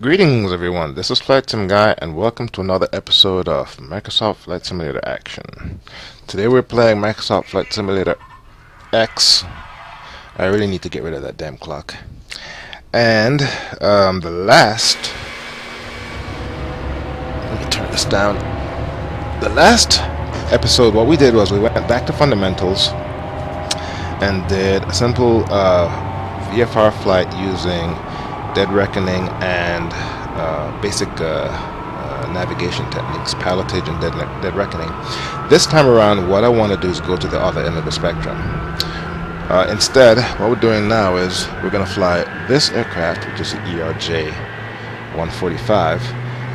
Greetings everyone, this is FlightSimGuy and welcome to another episode of Microsoft Flight Simulator Action. Today we're playing Microsoft Flight Simulator X. I really need to get rid of that damn clock. And let me turn this down. The last episode, what we did was we went back to fundamentals and did a simple VFR flight using dead reckoning and basic navigation techniques, pilotage and dead reckoning. This time around, what I want to do is go to the other end of the spectrum. Instead, what we're doing now is we're going to fly this aircraft, which is the ERJ-145,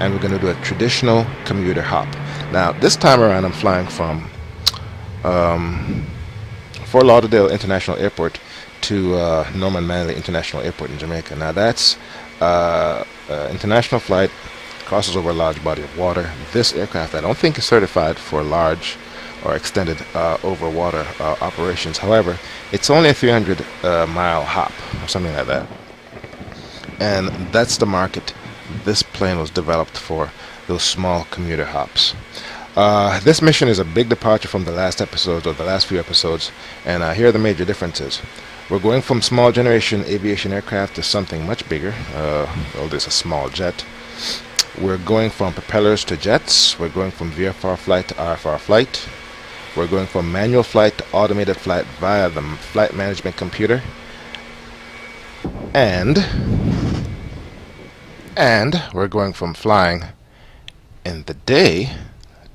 and we're going to do a traditional commuter hop. Now, this time around, I'm flying from Fort Lauderdale International Airport to Norman Manley International Airport in Jamaica. Now that's international flight, crosses over a large body of water. This aircraft I don't think is certified for large or extended over water operations. However, it's only a 300 mile hop or something like that, and that's the market this plane was developed for, those small commuter hops. This mission is a big departure from the last episodes or the last few episodes, and here are the major differences. We're going from small generation aviation aircraft to something much bigger. Well, this is a small jet. We're going from propellers to jets. We're going from VFR flight to RFR flight. We're going from manual flight to automated flight via the flight management computer. And we're going from flying in the day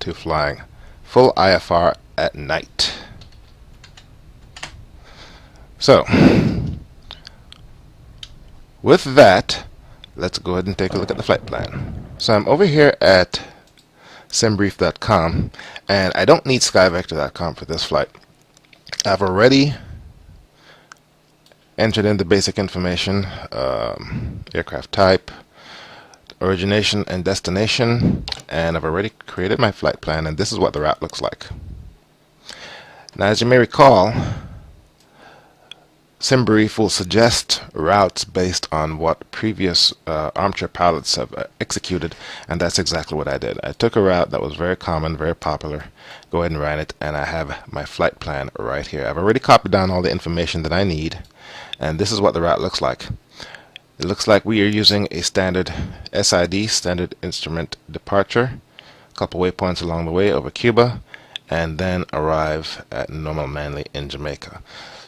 to flying full IFR at night. So, with that, let's go ahead and take a look at the flight plan. So I'm over here at simbrief.com, and I don't need skyvector.com for this flight. I've already entered in the basic information, aircraft type, origination and destination, and I've already created my flight plan, and this is what the route looks like. Now, as you may recall, SimBrief will suggest routes based on what previous armchair pilots have executed, and that's exactly what I did. I took a route that was very common, very popular, go ahead and ran it, and I have my flight plan right here. I've already copied down all the information that I need, and this is what the route looks like. It looks like we are using a standard SID, standard instrument departure, a couple waypoints along the way over Cuba, and then arrive at Norman Manley in Jamaica.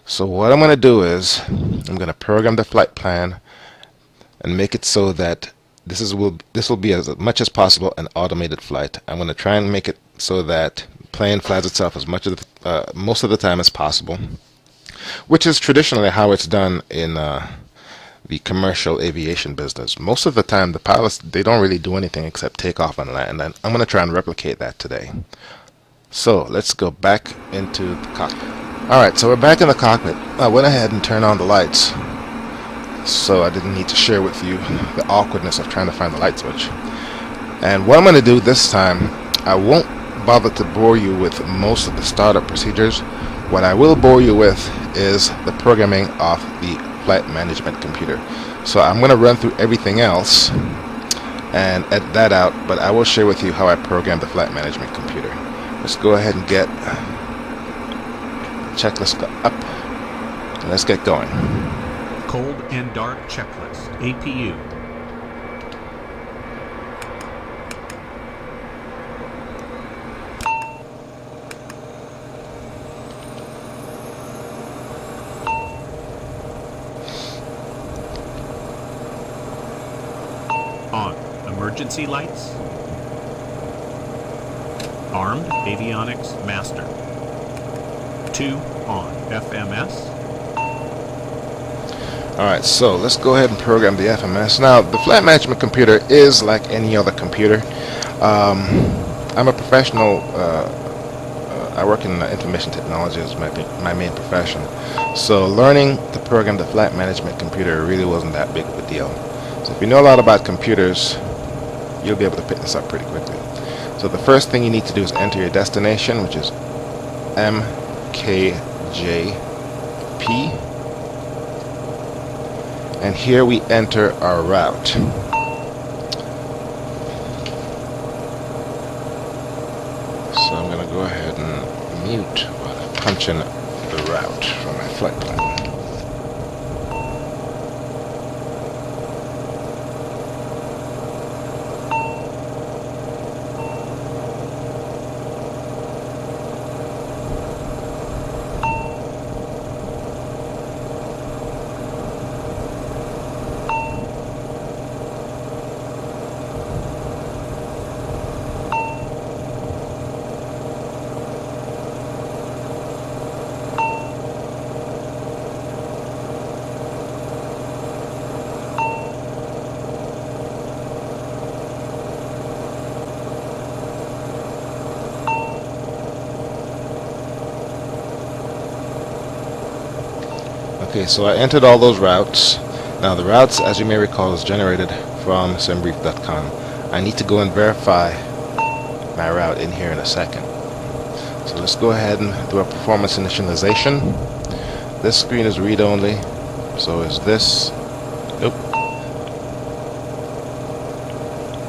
So what I'm going to do is I'm going to program the flight plan and make it so that this will be as much as possible an automated flight. I'm going to try and make it so that the plane flies itself as much of the, most of the time as possible, which is traditionally how it's done in the commercial aviation business. Most of the time the pilots, they don't really do anything except take off and land, and I'm going to try and replicate that today. So let's go back into the cockpit. Alright, so we're back in the cockpit. I went ahead and turned on the lights, so I didn't need to share with you the awkwardness of trying to find the light switch. And what I'm going to do this time, I won't bother to bore you with most of the startup procedures. What I will bore you with is the programming of the flight management computer. So I'm going to run through everything else and edit that out, but I will share with you how I program the flight management computer. Let's go ahead and get checklist up, and let's get going. Cold and dark checklist, APU. On, emergency lights. Armed, avionics, master. 2 on FMS. Alright, so let's go ahead and program the FMS. Now, the flight management computer is like any other computer. I'm a professional. I work in information technology as my main profession. So learning to program the flight management computer really wasn't that big of a deal. So if you know a lot about computers, you'll be able to pick this up pretty quickly. So the first thing you need to do is enter your destination, which is MKJP, and here we enter our route. punch in the route for my flight plan. Okay, so I entered all those routes. Now the routes, as you may recall, is generated from simbrief.com. I need to go and verify my route in here in a second. So let's go ahead and do a performance initialization. This screen is read-only, so is this. Nope.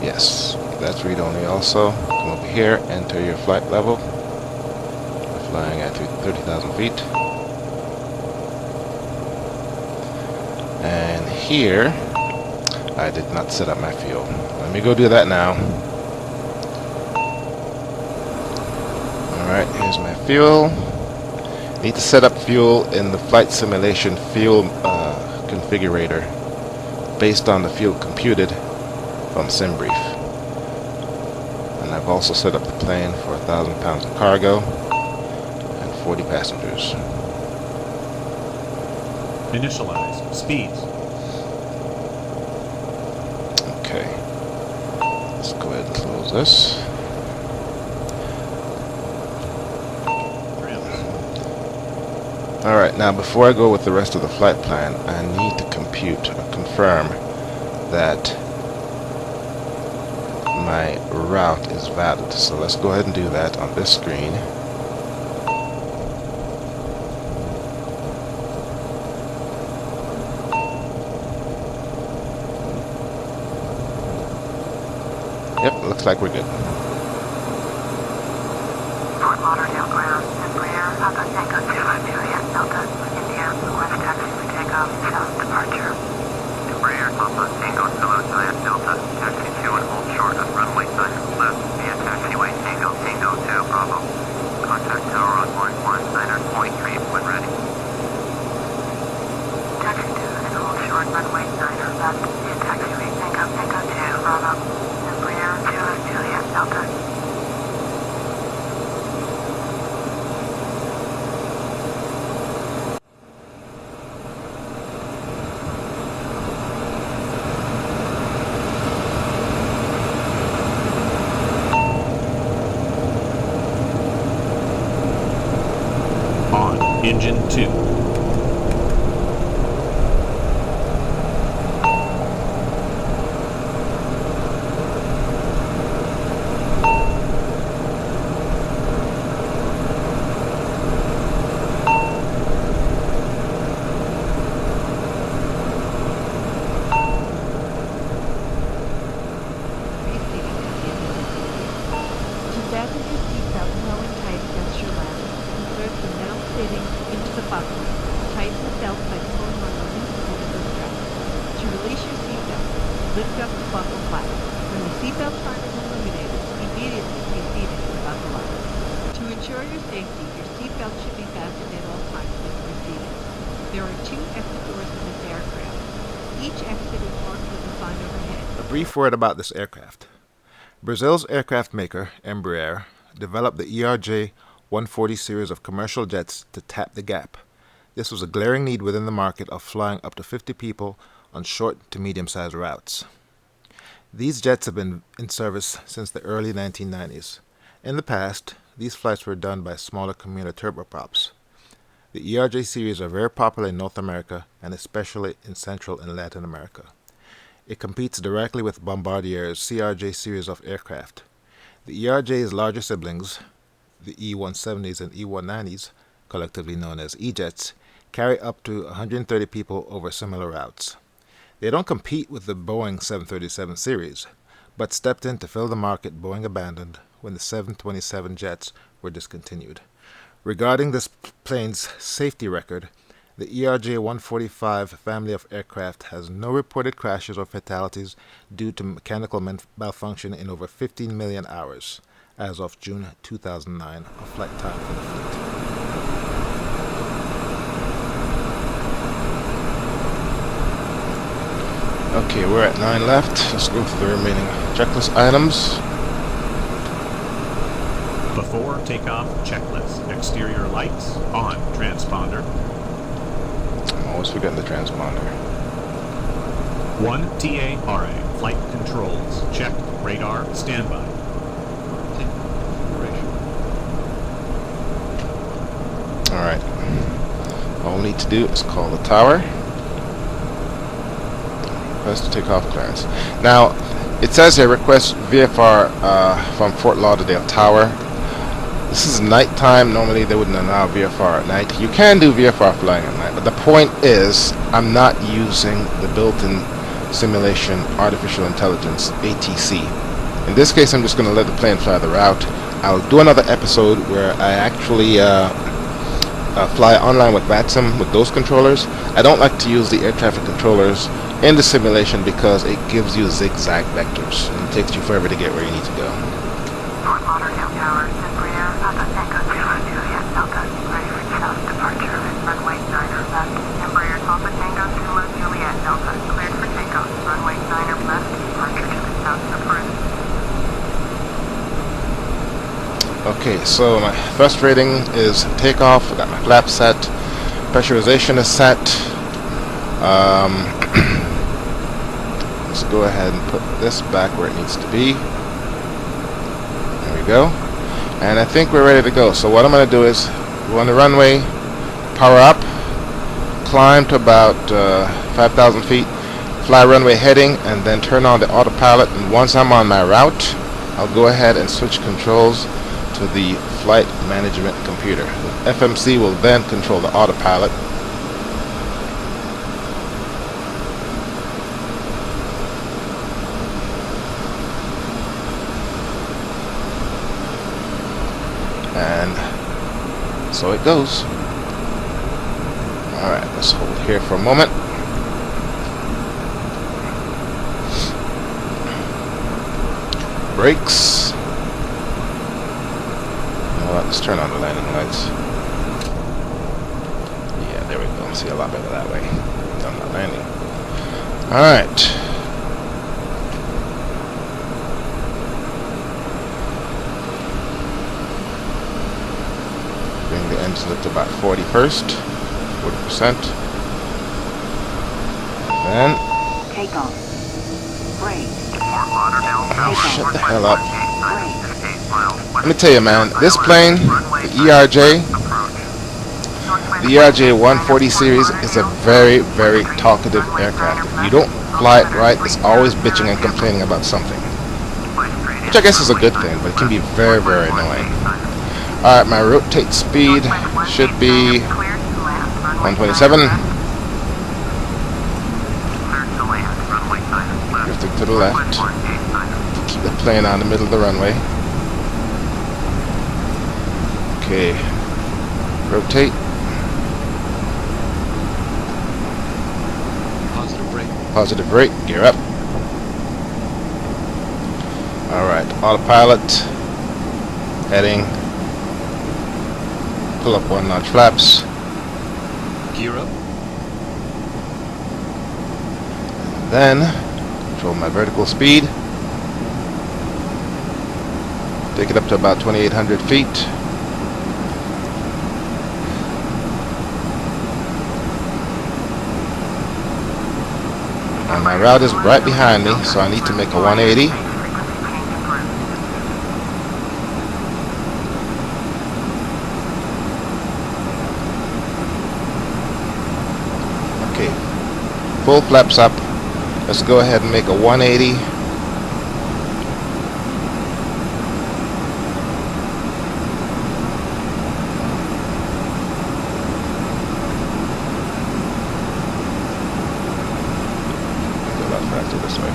Yes, that's read-only also. Come over here, enter your flight level. We're flying at 30,000 feet. And here, I did not set up my fuel. Let me go do that now. Alright, here's my fuel. Need to set up fuel in the flight simulation fuel configurator based on the fuel computed from SimBrief. And I've also set up the plane for 1,000 pounds of cargo and 40 passengers. Initialize. Speeds. Okay. Let's go ahead and close this. Alright, now before I go with the rest of the flight plan, I need to compute or confirm that my route is valid. So let's go ahead and do that on this screen. Yep, looks like we're good. Fort Lauderdale ground, Embraer, Papa Tango 2 Juliet Delta, India, request taxi for takeoff, south departure. Embraer, Papa Tango Solo Juliet Delta, taxi 2 and hold short on runway 9 left via taxiway Tango Tango 2 Bravo. Contact tower on 119er point 3 when ready. Taxi 2 and hold short runway 9er left via taxiway Tango Tango 2 Bravo. Juliet Delta. On. Engine 2. Lift up the buckle flap. When the seatbelt sign is illuminated, immediately proceed into the buckle up. To ensure your safety, your seatbelt should be fastened at all times when proceeding. There are 2 exit doors in this aircraft. Each exit is marked with a sign overhead. A brief word about this aircraft. Brazil's aircraft maker, Embraer, developed the ERJ-140 series of commercial jets to tap the gap. This was a glaring need within the market of flying up to 50 people on short to medium-sized routes. These jets have been in service since the early 1990s. In the past, these flights were done by smaller commuter turboprops. The ERJ series are very popular in North America and especially in Central and Latin America. It competes directly with Bombardier's CRJ series of aircraft. The ERJ's larger siblings, the E-170s and E-190s, collectively known as E-jets, carry up to 130 people over similar routes. They don't compete with the Boeing 737 series, but stepped in to fill the market Boeing abandoned when the 727 jets were discontinued. Regarding this plane's safety record, the ERJ-145 family of aircraft has no reported crashes or fatalities due to mechanical malfunction in over 15 million hours as of June 2009 of flight time for the fleet. Okay, we're at 9 left. Let's go through the remaining checklist items. Before takeoff checklist. Exterior lights on. Transponder. I'm always forgetting the transponder. 1 TARA. Flight controls. Check. Radar. Standby. Alright. All we need to do is call the tower. Request takeoff clearance. Now, it says here request VFR from Fort Lauderdale Tower. This is nighttime. Normally they wouldn't allow VFR at night. You can do VFR flying at night, but the point is I'm not using the built-in simulation artificial intelligence ATC. In this case, I'm just going to let the plane fly the route. I'll do another episode where I actually fly online with VATSIM with those controllers. I don't like to use the air traffic controllers in the simulation because it gives you zigzag vectors and it takes you forever to get where you need to go. Fort Lauderdale Tower, Embraer, Papa Echo 2 Juliet Delta, ready for south departure at runway 9er left. Embraer Papa Tango 2 Juliet Delta, cleared for takeoff, runway 9er left, departure to the south approved. Okay, so my first rating is takeoff. I got my flap set, pressurization is set. Let's go ahead and put this back where it needs to be. There we go. And I think we're ready to go. So what I'm going to do is go on the runway, power up, climb to about 5,000 feet, fly runway heading, and then turn on the autopilot. And once I'm on my route, I'll go ahead and switch controls to the flight management computer. The FMC will then control the autopilot. And so it goes. Alright, let's hold here for a moment. Brakes. Let's turn on the landing lights. Yeah, there we go. See a lot better that way. I'm not landing. Alright. Bring the engine up to about 40%. Then Take off. Brake. oh, shut the hell up. Let me tell you, man, this plane, the ERJ-140 series is a very, very talkative aircraft. If you don't fly it right, it's always bitching and complaining about something. Which I guess is a good thing, but it can be very, very annoying. Alright, my rotate speed should be 127. Drifting to the left. Keep the plane on the middle of the runway. Okay, rotate. Positive brake, gear up. Alright, autopilot, heading, pull up 1 notch flaps. Gear up. Then, control my vertical speed. Take it up to about 2,800 feet. And my route is right behind me, so I need to make a 180. Okay, full flaps up. Let's go ahead and make a 180. This way.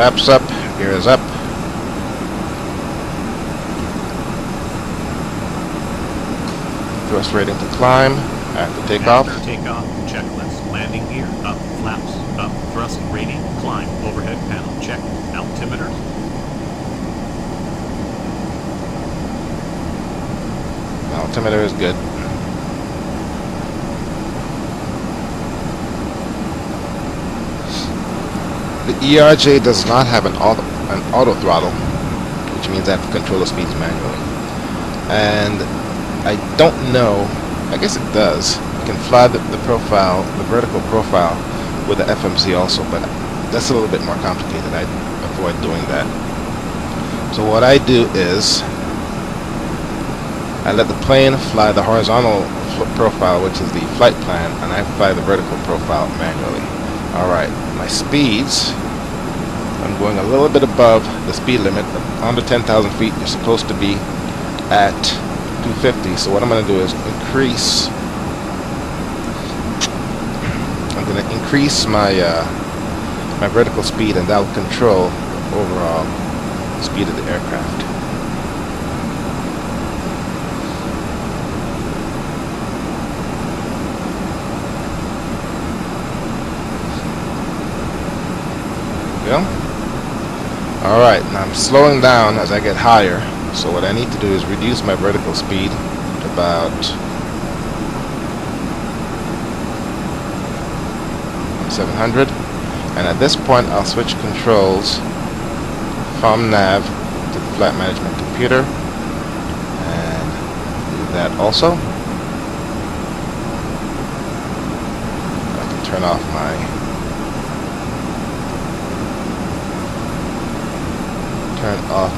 Flaps up, gear is up. Thrust rating to climb. After takeoff. After takeoff, checklist. Landing gear, up. Flaps, up. Thrust rating, climb. Overhead panel, check. Altimeter. Altimeter is good. The ERJ does not have an auto throttle, which means I have to control the speeds manually. And I don't know, I guess it does. You can fly the profile, the vertical profile with the FMC also, but that's a little bit more complicated. I avoid doing that. So what I do is I let the plane fly the horizontal profile, which is the flight plan, and I fly the vertical profile manually. Alright, my speeds, I'm going a little bit above the speed limit. Under 10,000 feet you're supposed to be at 250, so what I'm going to do is I'm going to increase my my vertical speed, and that will control the overall speed of the aircraft. Alright, now I'm slowing down as I get higher, so what I need to do is reduce my vertical speed to about 700, and at this point I'll switch controls from nav to the flight management computer, and do that also. I can turn off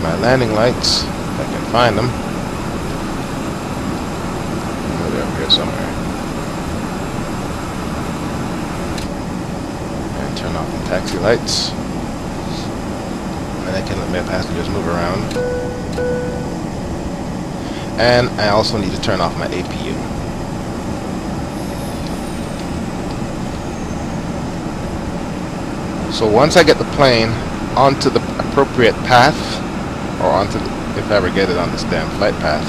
my landing lights if I can find them. Oh, they're up here somewhere. And turn off the taxi lights. And I can let my passengers move around. And I also need to turn off my APU. So once I get the plane onto the appropriate path, or onto the, if I ever get it on this damn flight path,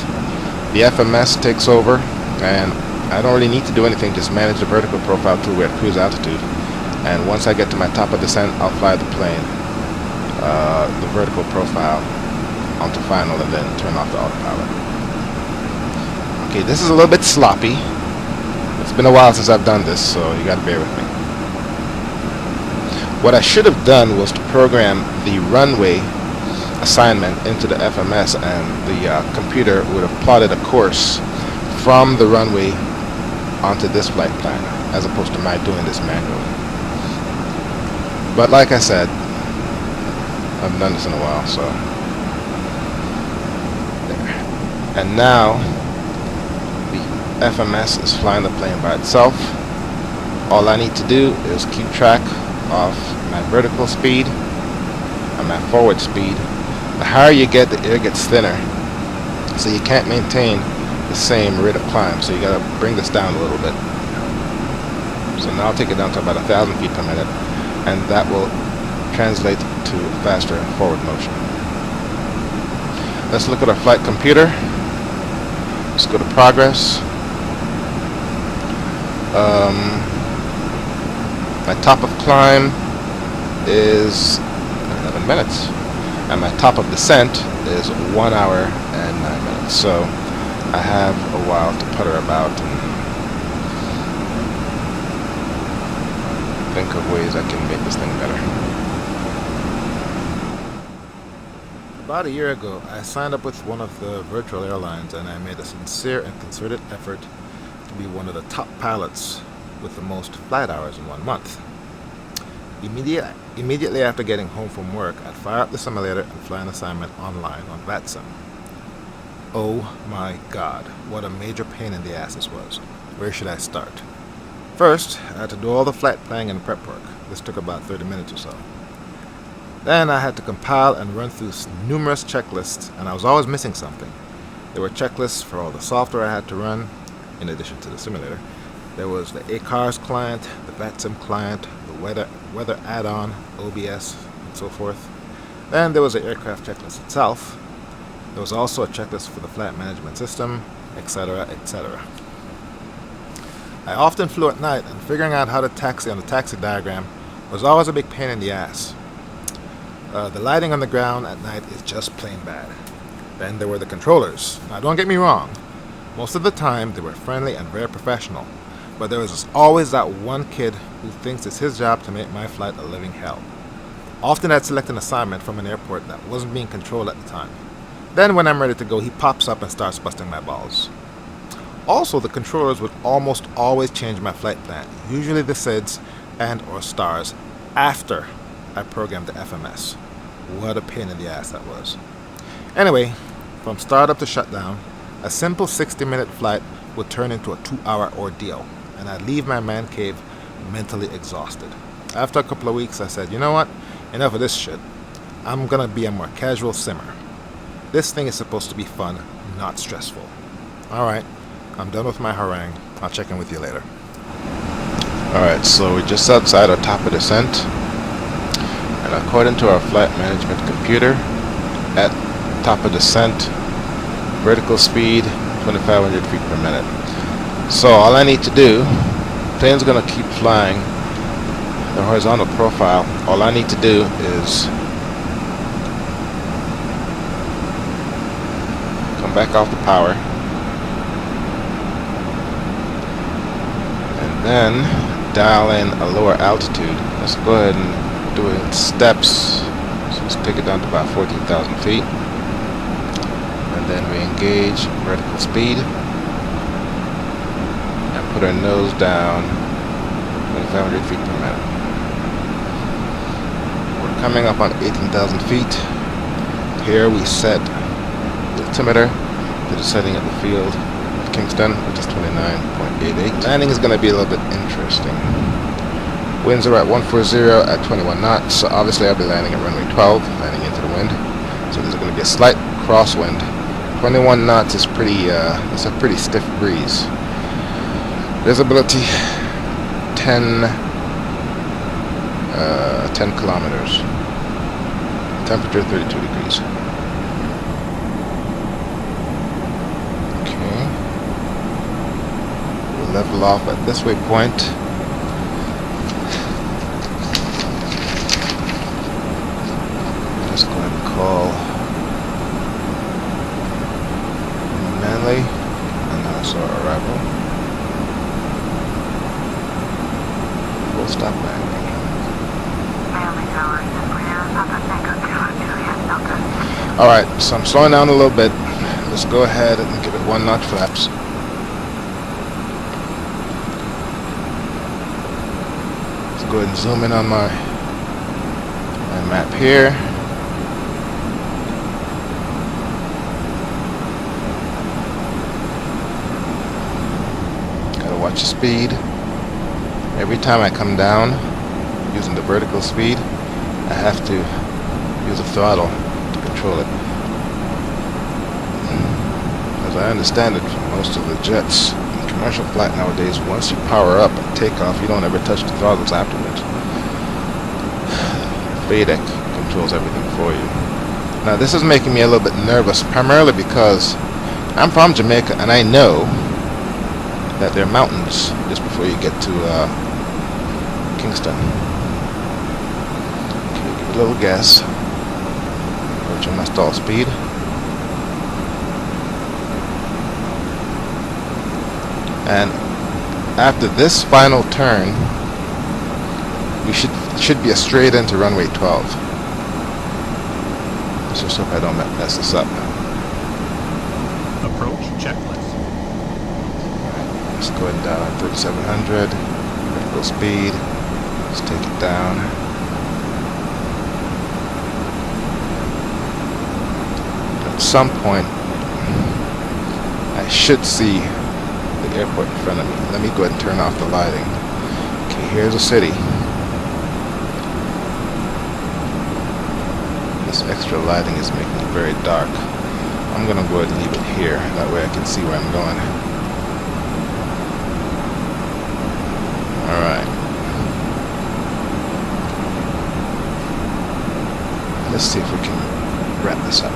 the FMS takes over, and I don't really need to do anything, just manage the vertical profile till we're at cruise altitude. And once I get to my top of descent, I'll fly the plane, the vertical profile onto final, and then turn off the autopilot. Okay, this is a little bit sloppy. It's been a while since I've done this, so you gotta bear with me. What I should have done was to program the runway assignment into the FMS, and the computer would have plotted a course from the runway onto this flight plan, as opposed to my doing this manually. But like I said, I've done this in a while, so there. And now the FMS is flying the plane by itself. All I need to do is keep track of my vertical speed and my forward speed. The higher you get, the air gets thinner, so you can't maintain the same rate of climb, so you gotta bring this down a little bit. So now I'll take it down to about 1,000 feet per minute, and that will translate to faster forward motion. Let's look at our flight computer. Let's go to progress. My top of climb is 11 minutes, and my top of descent is 1 hour and 9 minutes. So I have a while to putter about and think of ways I can make this thing better. About a year ago, I signed up with one of the virtual airlines, and I made a sincere and concerted effort to be one of the top pilots with the most flight hours in 1 month. Immediately after getting home from work, I'd fire up the simulator and fly an assignment online on FlightSim. Oh my god, what a major pain in the ass this was. Where should I start? First, I had to do all the flight planning and prep work. This took about 30 minutes or so. Then I had to compile and run through numerous checklists, and I was always missing something. There were checklists for all the software I had to run, in addition to the simulator. There was the ACARS client, the FlightSim client, the weather add-on, OBS, and so forth. Then there was the aircraft checklist itself. There was also a checklist for the flight management system, etc., etc. I often flew at night, and figuring out how to taxi on the taxi diagram was always a big pain in the ass. The lighting on the ground at night is just plain bad. Then there were the controllers. Now don't get me wrong, most of the time they were friendly and very professional, but there was always that one kid who thinks it's his job to make my flight a living hell. Often I'd select an assignment from an airport that wasn't being controlled at the time. Then when I'm ready to go, he pops up and starts busting my balls. Also, the controllers would almost always change my flight plan, usually the SIDS and or stars, after I programmed the FMS. What a pain in the ass that was. Anyway, from startup to shutdown, a simple 60-minute flight would turn into a 2-hour ordeal, and I'd leave my man cave mentally exhausted. After a couple of weeks, I said, you know what? Enough of this shit. I'm gonna be a more casual simmer. This thing is supposed to be fun, not stressful. Alright, I'm done with my harangue. I'll check in with you later. Alright, so we're just outside our top of descent, and according to our flight management computer, at top of descent, vertical speed 2,500 feet per minute. So all I need to do, plane's gonna keep flying the horizontal profile. All I need to do is come back off the power and then dial in a lower altitude. Let's go ahead and do it in steps. So let's take it down to about 14,000 feet, and then we engage vertical speed and put our nose down 2,500 feet per minute. We're coming up on 18,000 feet. Here we set the altimeter to the setting at the field at Kingston, which is 29.88. Landing is going to be a little bit interesting. Winds are at 140 at 21 knots, so obviously I'll be landing at runway 12, landing into the wind. So there's going to be a slight crosswind. 21 knots is it's a pretty stiff breeze. Visibility 10 kilometers. Temperature 32 degrees. Okay. We'll level off at this waypoint. Just go ahead and call Manly, and that's our arrival. Full stop landing. Manly Towers, Brianna, Papa Tango 2 Juliet Delta. Alright, so I'm slowing down a little bit. Let's go ahead and give it 1 knot flaps. Let's go ahead and zoom in on my map here. Gotta watch the speed. Every time I come down using the vertical speed, I have to use the throttle to control it. As I understand it, from most of the jets in commercial flight nowadays, once you power up and take off, you don't ever touch the throttles afterwards. FADEC controls everything for you. Now this is making me a little bit nervous, primarily because I'm from Jamaica and I know that there are mountains just before you get to Kingston. Okay, give it a little gas. Approaching my stall speed. And after this final turn, we should be a straight into runway 12. Let's just hope I don't mess this up. Approach checklist. Let's go ahead and dial on 3700. Vertical speed. Let's take it down. At some point, I should see the airport in front of me. Let me go ahead and turn off the lighting. Okay, here's the city. This extra lighting is making it very dark. I'm gonna go ahead and leave it here. That way I can see where I'm going. Alright. Let's see if we can wrap this up.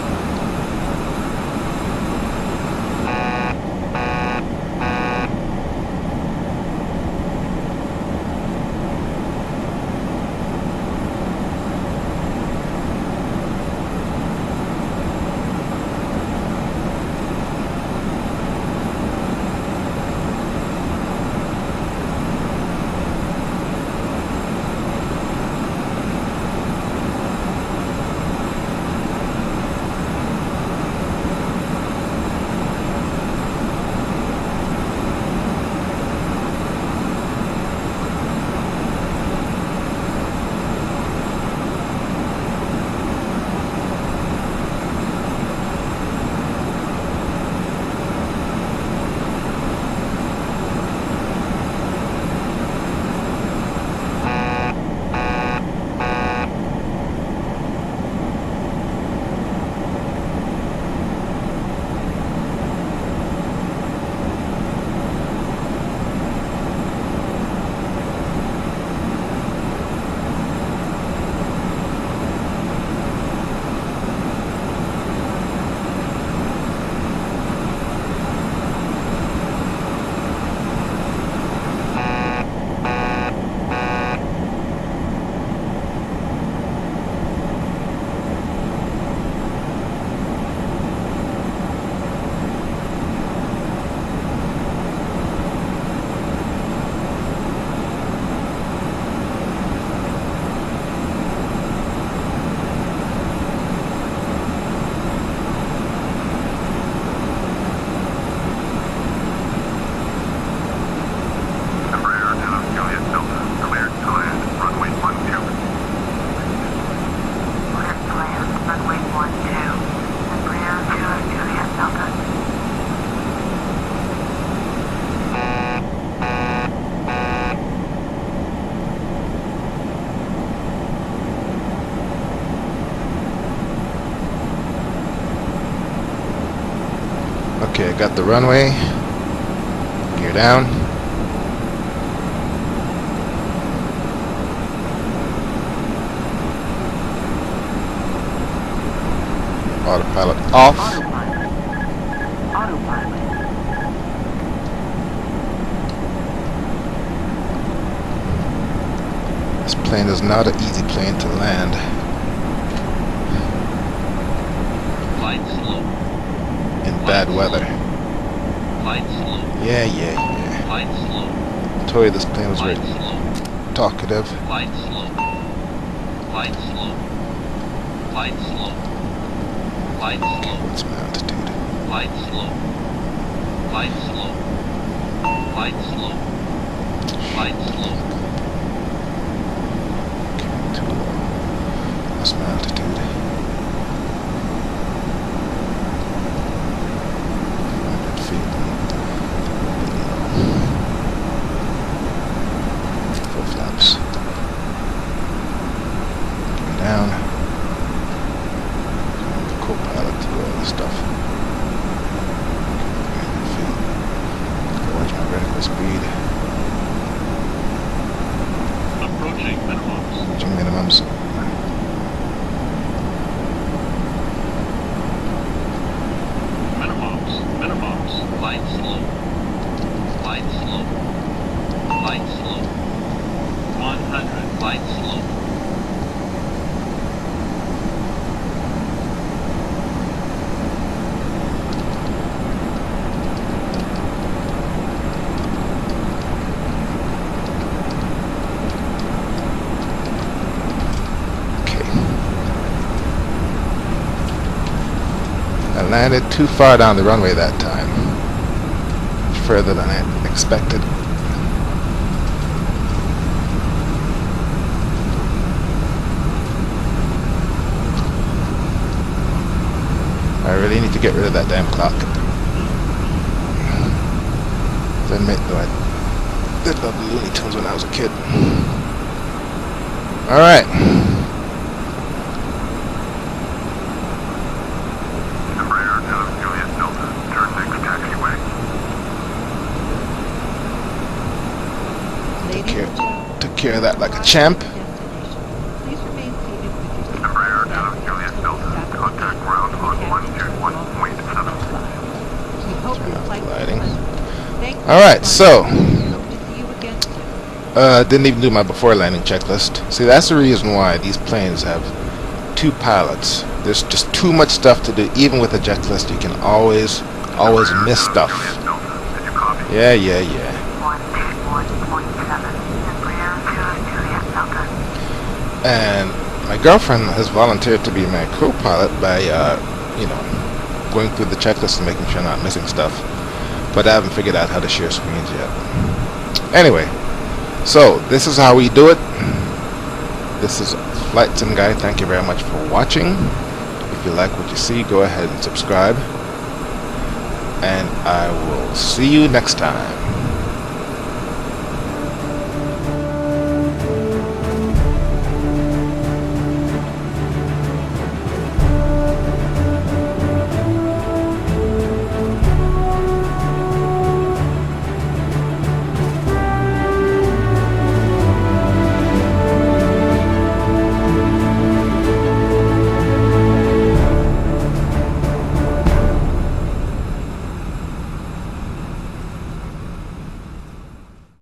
Okay, I got the runway. Gear down. Autopilot off. Autopilot. This plane is not an easy plane to land. Flight slow. In bad weather. Flight slow. Yeah. Flight slow. I told you this plane was very Flight slow. talkative. Flight slow. Flight slow. Flight slow. Flight slow. What's my altitude? Flight slow. Flight slow. Flight slow. Flight slow. Okay, too low. What's my altitude? 500 feet. Full flaps. Going down. Co-pilot to do all this stuff. Watch my vertical speed. Approaching minimums. Watching minimums. Minimums. Flight slow. Flight slow. Flight slow. 100. Flight slow. Okay. I landed too far down the runway that time. Further than I expected. I really need to get rid of that damn clock. I admit though, I did love the Looney Tunes when I was a kid. Alright. Embraer to Juliet Delta. Turn next taxiway. Took care of that like a champ. Please remain seated with your Embraer to Juliet Alright, so Hope to see you again soon. didn't even do my before landing checklist. See, that's the reason why these planes have 2 pilots. There's just too much stuff to do. Even with a checklist, you can always miss stuff. Yeah. 121.7 and Briere to Juliet Delta. And my girlfriend has volunteered to be my co-pilot by, you know, going through the checklist and making sure I'm not missing stuff. But I haven't figured out how to share screens yet. Anyway, so this is how we do it. This is FlightSimGuy. Thank you very much for watching. If you like what you see, go ahead and subscribe. And I will see you next time.